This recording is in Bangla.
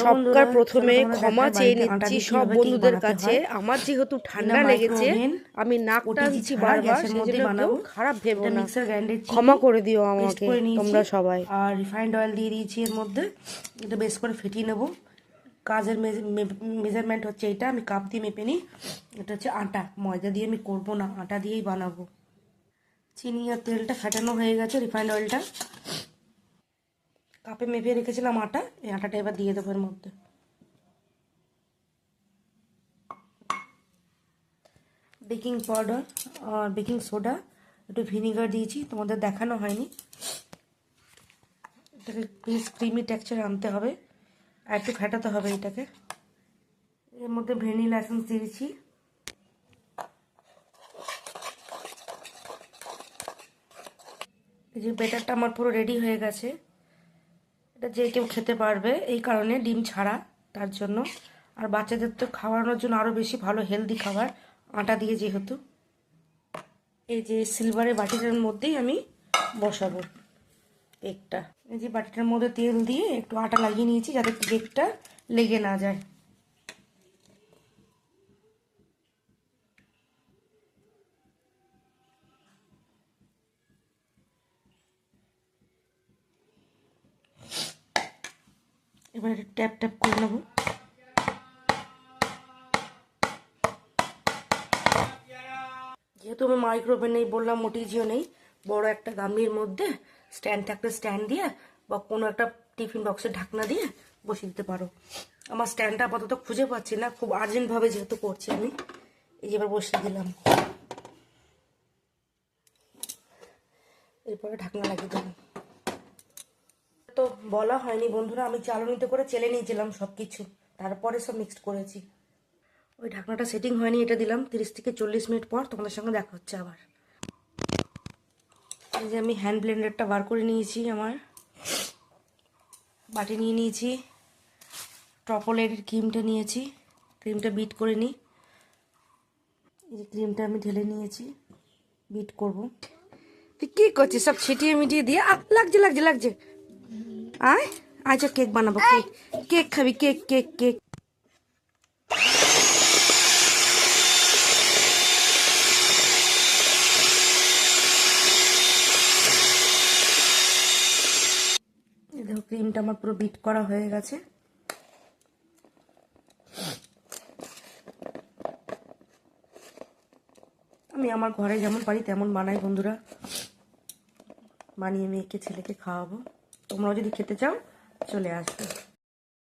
সবকার প্রথমে ক্ষমা চেয়ে নিচ্ছি সব বন্ধুদের কাছে। আমার যেহেতু ঠান্ডা লেগেছে, আমি নাক টানছি বারবার, সেজন্য কেউ খারাপ ভেবো না, ক্ষমা করে দিও আমাকে তোমরা সবাই। আর রিফাইন্ড অয়েল দিয়ে দিয়েছি এর মধ্যে। এটা বেশ করে ফেটিয়ে নেব। কাজের মেজারমেন্ট হচ্ছে এটা, আমি কাপ দিয়ে মেপে নিই। এটা হচ্ছে আটা, ময়দা দিয়ে আমি করবো না, আটা দিয়েই বানাবো। চিনি আর তেলটা ফেটানো হয়ে গেছে, রিফাইন্ড অয়েলটা কাপে মেপে রেখেছিলাম আটা, এই আটাটা এবার দিয়ে দেবো এর মধ্যে। বেকিং পাউডার আর বেকিং সোডা, একটু ভিনিগার দিয়েছি, তোমাদের দেখানো হয়নি। এটাকে প্লিজ ক্রিমি টেক্সচার আনতে হবে, আর একটু ফেটাতে হবে এটাকে। এর মধ্যে ভ্যানিলা এসেন্স দিয়েছি। এই যে ব্যাটারটা আমার পুরো রেডি হয়ে গেছে। এটা যে কেউ খেতে পারবে, এই কারণে ডিম ছাড়া, তার জন্য। আর বাচ্চাদের তো খাওয়ানোর জন্য আরও বেশি ভালো, হেলদি খাবার, আটা দিয়ে যেহেতু। এই যে সিলভারের বাটিটার মধ্যেই আমি বসাবো কেকটা। এই যে বাটিটার মধ্যে তেল দিয়ে একটু আটা লাগিয়ে নিয়েছি, যাতে কেকটা লেগে না যায়। এবার ট্যাপ ট্যাপ করে নেব। যেহেতু আমি মাইক্রোওভেন নেই বললাম, মোটিজিও নেই, বড় একটা গামলির মধ্যে স্ট্যান্ড থাকলে স্ট্যান্ড দিয়ে বা কোনো একটা টিফিন বক্সের ঢাকনা দিয়ে বসিয়ে দিতে পারো। আমার স্ট্যান্ডটা আপাতত খুঁজে পাচ্ছি না, খুব আর্জেন্টভাবে যেহেতু করছি আমি। এই যে এবার বসিয়ে দিলাম, এরপরে ঢাকনা লাগিয়ে দিলাম। তো বলা হয়নি বন্ধুরা, আমি চালনিতে করে চেলে নিয়েছিলাম সব কিছু, তারপরে সব মিক্সড করেছি। ওই ঢাকনাটা সেটিং হয়নি, এটা দিলাম। 30 থেকে 40 মিনিট পর তোমাদের সঙ্গে দেখা হচ্ছে আবার। এই যে আমি হ্যান্ড ব্লেন্ডারটা বার করে নিয়েছি, আমার বাটি নিয়ে নিয়েছি, ট্রপোলেটের ক্রিমটা নিয়েছি, ক্রিমটা বিট করে নিই। এই যে ক্রিমটা আমি ঢেলে নিয়েছি, বিট করব। তুই কী করছিস? সব ছিটিয়ে মিটিয়ে দিয়ে লাগছে লাগছে লাগছে। আয় আচ্ছা, কেক বানাবো, কেক কেক খাবি, কেক কেক কেক। দেখো ক্রিমটা আমার পুরো বিট করা হয়ে গেছে। আমি আমার ঘরে যেমন পারি তেমন বানাই বন্ধুরা, বানিয়ে মেয়েকে ছেলেকে খাওয়াবো। তোমরাও যদি খেতে চাও চলে আসবে।